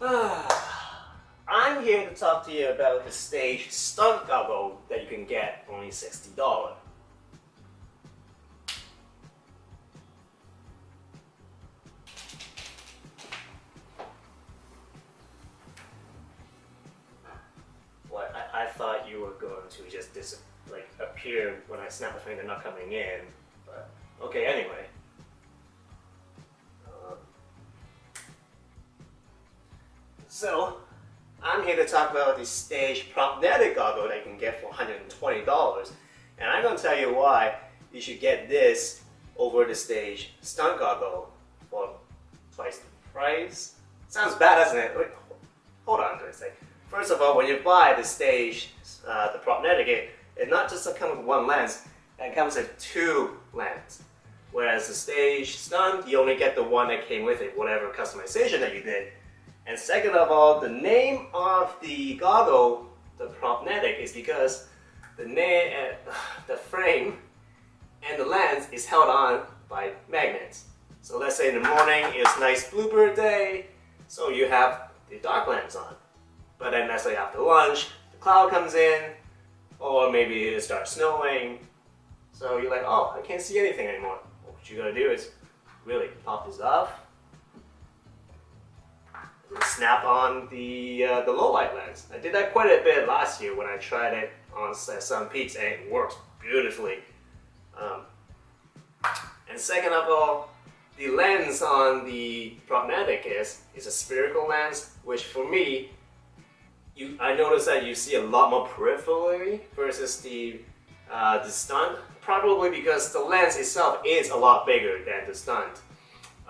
I'm here to talk to you about the Stage Stunt goggle that you can get only $60. What? I thought you were going to just appear when I snap my finger, not coming in. But okay, anyway. So, I'm here to talk about the Stage Propnetic goggle that you can get for $120. And I'm going to tell you why you should get this over the Stage Stunt goggle for twice the price. Sounds bad, doesn't it? Wait, hold on to a sec. First of all, when you buy the Stage, the Propnetic, it not just comes with one lens, it comes with two lenses. Whereas the Stage Stunt, you only get the one that came with it, whatever customization that you did. And second of all, the name of the goggle, the Propnetic, is because the frame and the lens is held on by magnets. So let's say in the morning it's nice bluebird day, so you have the dark lens on. But then let's say after lunch, the cloud comes in, or maybe it starts snowing. So you're like, oh, I can't see anything anymore. What you gotta do is really pop this off. Snap on the low light lens. I did that quite a bit last year when I tried it on some peaks, and it works beautifully. And second of all, the lens on the Propnetic is a spherical lens, which for me, I noticed that you see a lot more peripherally versus the Stunt. Probably because the lens itself is a lot bigger than the Stunt.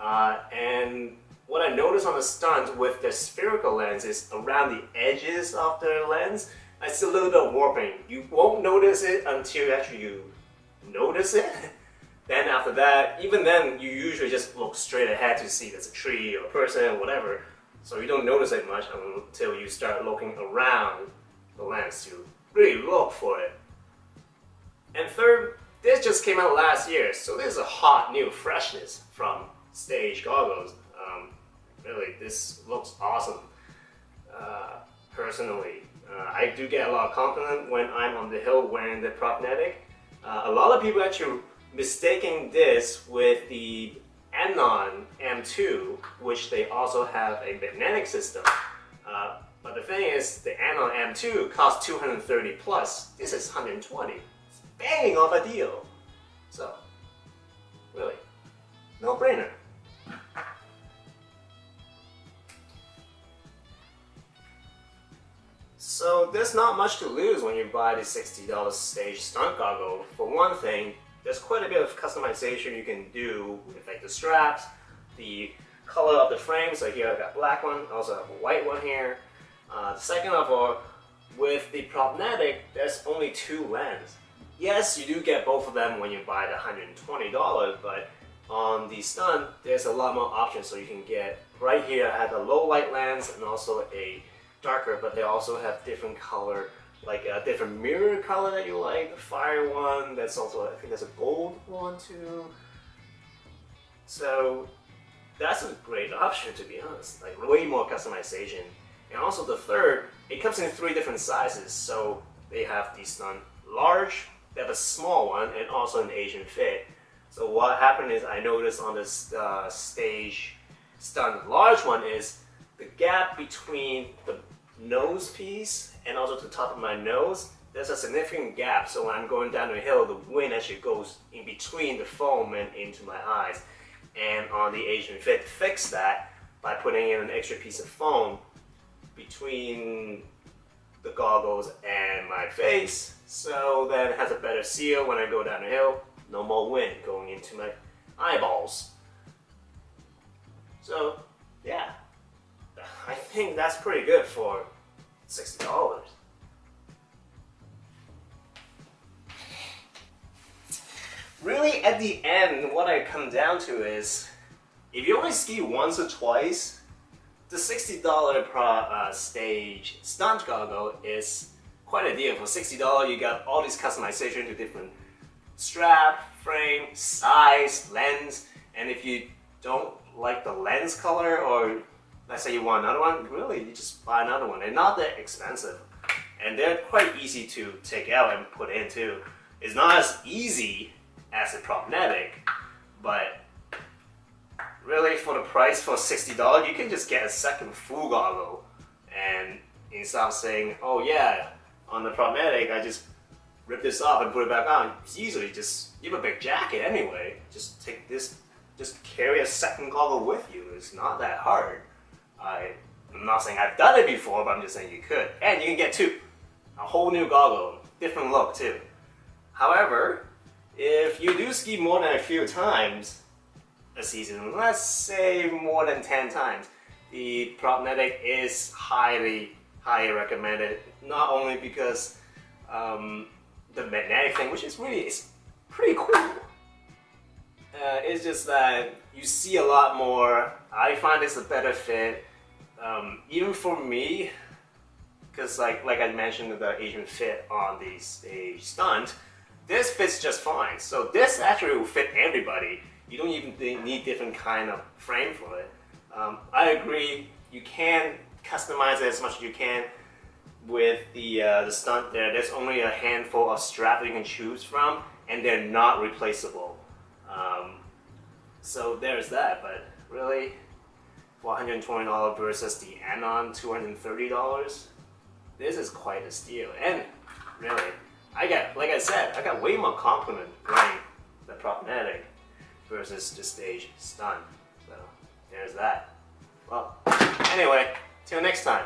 And what I noticed on the Stunt with the spherical lens is around the edges of the lens, it's a little bit of warping. You won't notice it until you notice it. Then after that, even then, you usually just look straight ahead to see if it's a tree or a person or whatever. So you don't notice it much until you start looking around the lens to really look for it. And third, this just came out last year, so this is a hot new freshness from Stage goggles. Really, this looks awesome. Personally, I do get a lot of compliment when I'm on the hill wearing the Propnetic. A lot of people actually mistaking this with the Anon M2, which they also have a magnetic system. But the thing is, the Anon M2 costs $230 plus. This is $120. It's banging off a deal. So, really, no brainer. So there's not much to lose when you buy the $60 Stage Stunt goggle. For one thing, there's quite a bit of customization you can do with like the straps, the color of the frame. So here I've got a black one, I also have a white one here. Second of all, with the Propnetic, there's only two lenses. Yes, you do get both of them when you buy the $120, but on the Stunt, there's a lot more options. So you can get, right here I have a low light lens and also a darker, but they also have different color, like a different mirror color that you like, the fire one, that's also, I think there's a gold one too. So that's a great option, to be honest, like way more customization. And also the third, it comes in 3 different sizes, so they have the Stunt large, they have a small one, and also an Asian fit. So what happened is I noticed on this Stage Stunt large one is the gap between the nose piece and also the top of my nose, there's a significant gap. So when I'm going down the hill, the wind actually goes in between the foam and into my eyes. And on the Asian Fit, fix that by putting in an extra piece of foam between the goggles and my face, so that it has a better seal when I go down the hill. No more wind going into my eyeballs. So yeah, I think that's pretty good for $60. Really, at the end, what I come down to is, if you only ski once or twice, the $60 Stage Stunt goggle is quite a deal. For $60, you got all this customization to different strap, frame, size, lens, and if you don't like the lens color, or let's say you want another one, really, you just buy another one. They're not that expensive. And they're quite easy to take out and put in too. It's not as easy as a Propnetic, but really for the price, for $60, you can just get a second full goggle. And instead of saying, oh yeah, on the Propnetic, I just rip this off and put it back on. It's easily just, you have a big jacket anyway. Just take this, just carry a second goggle with you. It's not that hard. I'm not saying I've done it before, but I'm just saying you could. And you can get two. A whole new goggle, different look too. However, if you do ski more than a few times a season, let's say more than 10 times, the Propnetic is highly recommended. Not only because the magnetic thing, which is really, it's pretty cool. It's just that you see a lot more. I find it's a better fit, even for me. Because like I mentioned, the Asian fit on the stage Stunt, this fits just fine. So this actually will fit everybody. You don't even need different kind of frame for it. I agree, you can customize it as much as you can with the Stunt there. There's only a handful of straps you can choose from, and they're not replaceable. So there's that, but really, for $120 versus the Anon $230, this is quite a steal. And really, like I said, I got way more compliment wearing the Propnetic versus the stage Stunt. So there's that. Well, anyway, till next time.